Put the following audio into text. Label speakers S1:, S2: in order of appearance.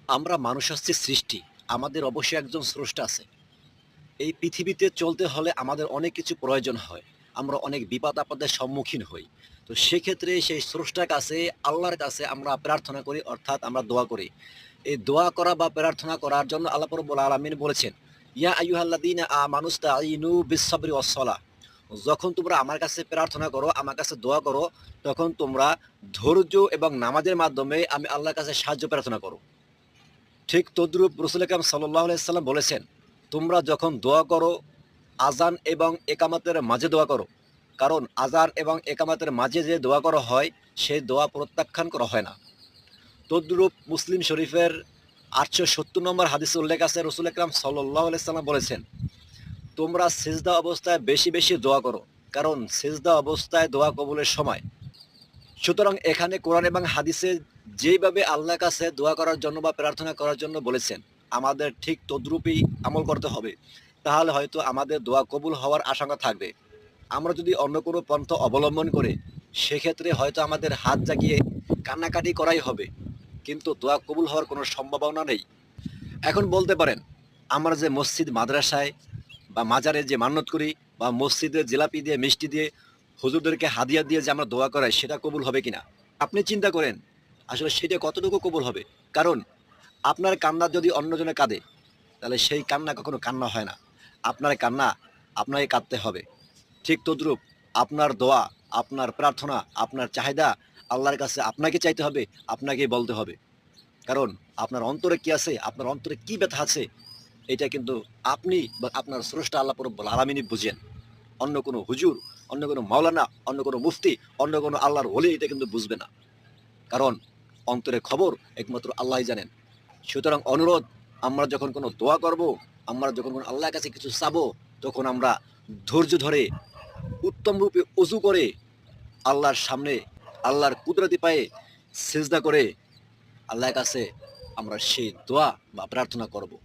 S1: আমরা মানুষ হচ্ছি সৃষ্টি। আমাদের অবশ্যই একজন স্রষ্টা আছে। এই পৃথিবীতে চলতে হলে আমাদের অনেক কিছু প্রয়োজন হয়। আমরা অনেক বিপদ-আপদের সম্মুখীন হই। তো সেক্ষেত্রে সেই স্রষ্টার কাছে, আল্লাহর কাছে আমরা প্রার্থনা করি অর্থাৎ আমরা দোয়া করি। এই দোয়া করা বা প্রার্থনা করার জন্য আল্লাহ রাব্বুল আলামিন বলেছেন, "ইয়া আইয়ুহাল্লাযীনা আমানুস্তাঈনু বিস-সাবরি ওয়াস-সালাহ।" যখন তোমরা আমার কাছে প্রার্থনা করো, আমার কাছে দোয়া করো, তখন তোমরা ধৈর্য এবং নামাজের মাধ্যমে আমি আল্লাহর কাছে সাহায্য প্রার্থনা করো। ঠিক তদ্রূপ রাসূল আকরাম সাল্লাল্লাহু আলাইহি সাল্লাম বলেছেন, তোমরা যখন দোয়া করো, আযান এবং একামতের মাঝে দোয়া করো। কারণ আযান এবং একামতের মাঝে যে দোয়া করা হয়, সেই দোয়া প্রত্যাখ্যান করা হয় না। তদ্রূপ মুসলিম শরীফের ৮৭০ নম্বর হাদিসে উল্লেখ আছে রাসূল আকরাম সাল্লাল্লাহু আলাইহি সাল্লাম বলেছেন, তোমরা সিজদা অবস্থায় বেশি, বেশি দোয়া করো। কারণ সিজদা অবস্থায় দোয়া কবুলের সময়। সুতরাং এখানে কোরআন এবং হাদিসে যেইভাবে আল্লাহর কাছে দোয়া করার জন্য বা প্রার্থনা করার জন্য বলেছেন, আমাদের ঠিক তদ্রূপই আমল করতে হবে। তাহলে হয়তো আমাদের দোয়া কবুল হওয়ার আশঙ্কা থাকবে। আমরা যদি অন্য কোনো পন্থা অবলম্বন করে, সেক্ষেত্রে হয়তো আমাদের হাত জাগিয়ে কান্নাকাটি করাই হবে। কিন্তু দোয়া কবুল হওয়ার কোনো সম্ভাবনা নেই। এখন বলতে পারেন, আমরা যে মসজিদ মাদ্রাসায় বা মাজারে যে মান্যত করি বা মসজিদে জিলাপি দিয়ে, মিষ্টি দিয়ে, হুজুরদেরকে হাদিয়া দিয়ে যে আমরা দোয়া করাই, সেটা কবুল হবে কিনা? আপনি চিন্তা করেন, আসলে সেটা কতটুকু কবুল হবে? কারণ আপনার কান্না যদি অন্যজনে কাঁদে, তাহলে সেই কান্না কখনো কান্না হয় না। আপনার কান্না আপনাকে কাঁদতে হবে। ঠিক তদ্রূপ আপনার দোয়া, আপনার প্রার্থনা, আপনার চাহিদা আল্লাহর কাছে আপনাকে চাইতে হবে, আপনাকেই বলতে হবে। কারণ আপনার অন্তরে কি আছে, আপনার অন্তরে কি ব্যথা আছে, এটা কিন্তু আপনি বা আপনার স্রষ্টা আল্লাহ রব্বুল আলামিনই বুঝেন। অন্য কোনো হুজুর, অন্য কোনো মাওলানা, অন্য কোনো মুফতি, অন্য কোনো আল্লাহর ওলি এটা কিন্তু বুঝবে না। কারণ অন্তরের খবর একমাত্র আল্লাহই জানেন। সুতরাং অনুরোধ, আমরা যখন কোনো দোয়া করব, আমরা যখন কোনো আল্লাহর কাছে কিছু চাবো, তখন আমরা ধৈর্য ধরে উত্তম রূপে অজু করে আল্লাহর সামনে আল্লাহর কুদরতি পায়ে সিজদা করে আল্লাহর কাছে আমরা সেই দোয়া বা প্রার্থনা করব।